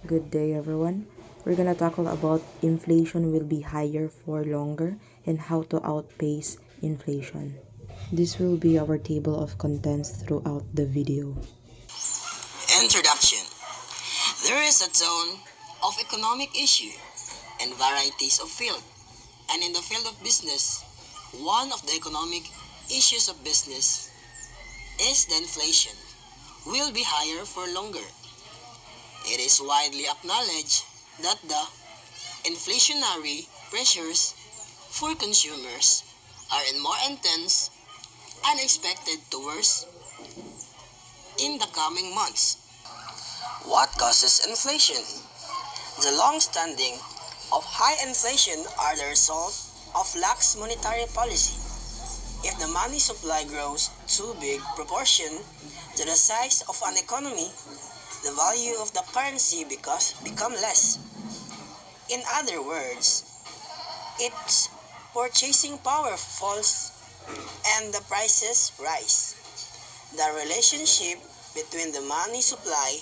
Good day, everyone. We're gonna tackle about inflation will be higher for longer and how to outpace inflation. This will be our table of contents throughout the video. Introduction. There is a zone of economic issue and varieties of field. And in the field of business, one of the economic issues of business is the inflation will be higher for longer. It is widely acknowledged that the inflationary pressures for consumers are more intense and expected to worsen in the coming months. What causes inflation? The long-standing of high inflation are the result of lax monetary policy. If the money supply grows too big proportion to the size of an economy, the value of the currency become less. In other words, its purchasing power falls and the prices rise. The relationship between the money supply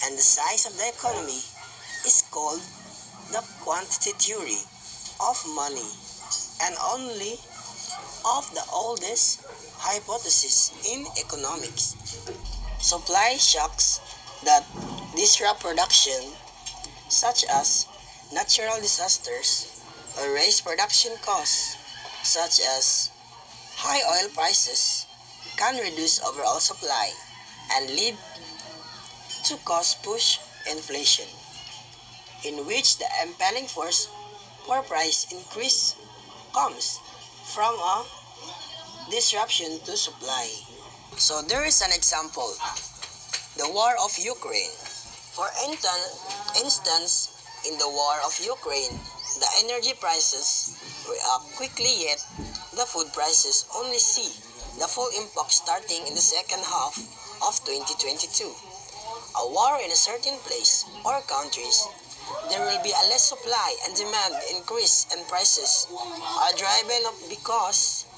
and the size of the economy is called the quantity theory of money and only of the oldest hypothesis in economics. Supply shocks that disrupt production, such as natural disasters, or raise production costs, such as high oil prices, can reduce overall supply and lead to cost push inflation, in which the impelling force for price increase comes from a disruption to supply. So there is an example, the war of Ukraine. For instance, in the war of Ukraine, the energy prices react quickly, yet the food prices only see the full impact starting in the second half of 2022. A war in a certain place or countries, there will be a less supply and demand increase and prices are driven up because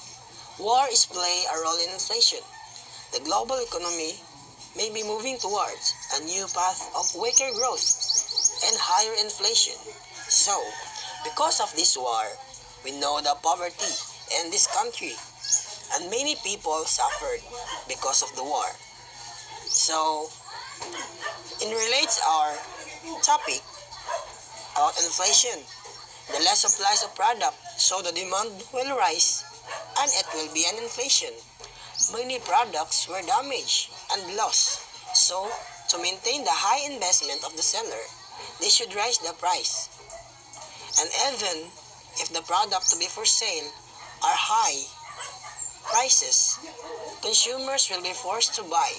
wars play a role in inflation. The global economy may be moving towards a new path of weaker growth and higher inflation. So, because of this war, we know the poverty in this country and many people suffered because of the war. So, it relates our topic about inflation. The less supplies of product, so the demand will rise and it will be an inflation. Many products were damaged and lost. So, to maintain the high investment of the seller, they should raise the price. And even if the product to be for sale are high prices, consumers will be forced to buy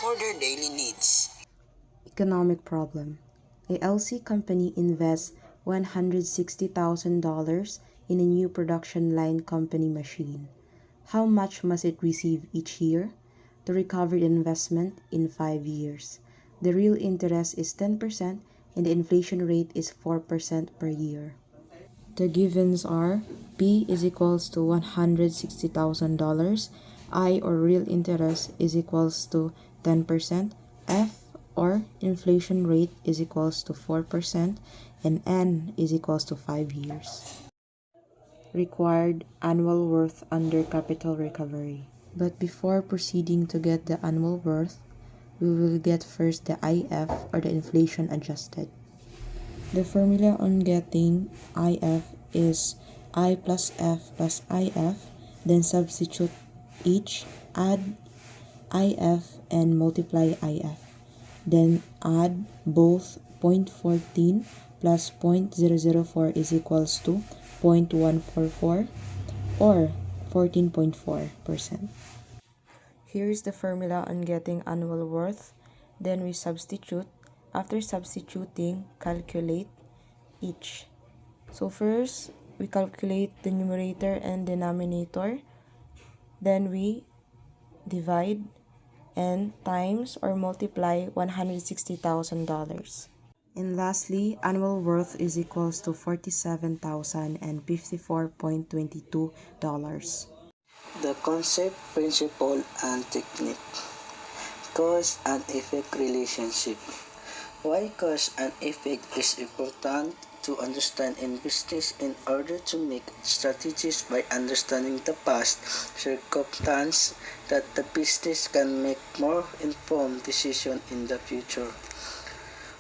for their daily needs. Economic problem. A LC company invests $160,000 in a new production line company machine. How much must it receive each year? To recover the investment in 5 years. The real interest is 10% and the inflation rate is 4% per year. The givens are P is equals to $160,000, I or real interest is equals to 10%, F or inflation rate is equals to 4%, and N is equals to 5 years. Required annual worth under capital recovery. But before proceeding to get the annual worth, we will get first the IF or the inflation adjusted. The formula on getting IF is I plus F plus IF, then substitute each, add IF and multiply IF. Then add both 0.14 plus 0.004 is equals to 0.144 or 14.4%. Here's the formula on getting annual worth. Then we substitute. After substituting, calculate each. So first, we calculate the numerator and denominator. Then we divide and times or multiply $160,000. And lastly, annual worth is equals to $47,054.22. The concept, principle, and technique. Cause and effect relationship. Why cause and effect is important to understand in business in order to make strategies by understanding the past circumstance that the business can make more informed decision in the future.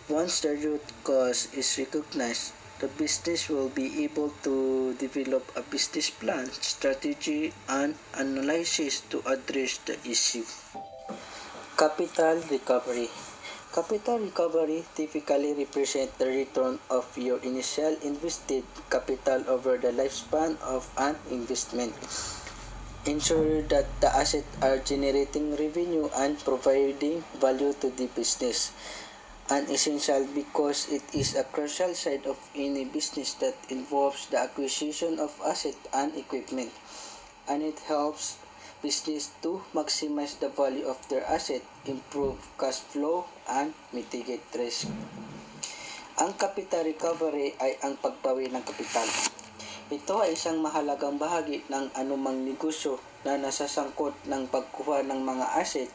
Once the root cause is recognized, the business will be able to develop a business plan, strategy, and analysis to address the issue. Capital recovery. Capital recovery typically represents the return of your initial invested capital over the lifespan of an investment. Ensure that the assets are generating revenue and providing value to the business. Essential because it is a crucial side of any business that involves the acquisition of assets and equipment, and it helps business to maximize the value of their asset, improve cash flow, and mitigate risk. Ang capital recovery ay ang pagbawi ng kapital. Ito ay isang mahalagang bahagi ng anumang negosyo na nasasangkot ng pagkuha ng mga asset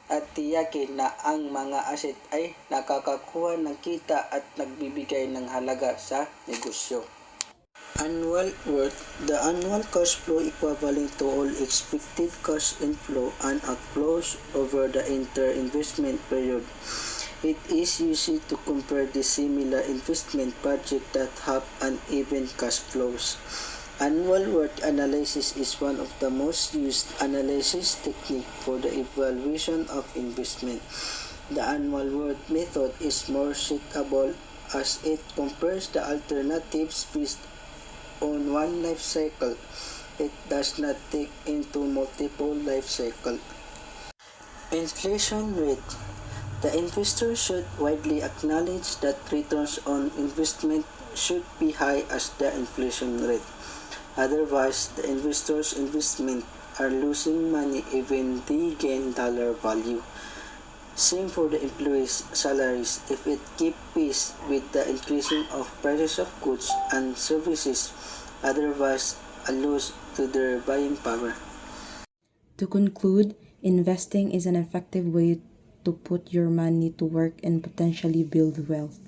at tiyakin na ang mga asset ay nakakakuha ng kita at nagbibigay ng halaga sa negosyo. Annual worth. The annual cash flow equivalent to all expected cash inflow and outflows over the entire investment period. It is used to compare the similar investment projects that have uneven cash flows. Annual worth analysis is one of the most used analysis techniques for the evaluation of investment. The annual worth method is more suitable as it compares the alternatives based on one life cycle. It does not take into multiple life cycles. Inflation rate. The investor should widely acknowledge that returns on investment should be high as the inflation rate. Otherwise, the investors' investment are losing money even they gain dollar value. Same for the employees' salaries. If it keep pace with the increasing of prices of goods and services, otherwise a loss to their buying power. To conclude, investing is an effective way to put your money to work and potentially build wealth.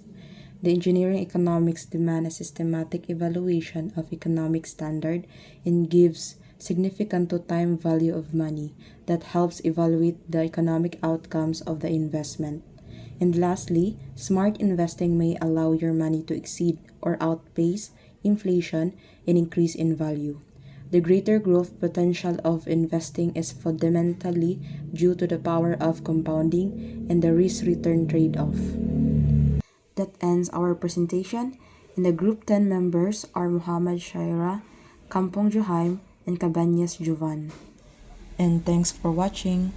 The engineering economics demand a systematic evaluation of economic standard and gives significant time value of money that helps evaluate the economic outcomes of the investment. And lastly, smart investing may allow your money to exceed or outpace inflation and increase in value. The greater growth potential of investing is fundamentally due to the power of compounding and the risk-return trade-off. That ends our presentation, and the Group 10 members are Muhammad Shaira, Kampong Juhaim, and Cabañas Jovan. And thanks for watching.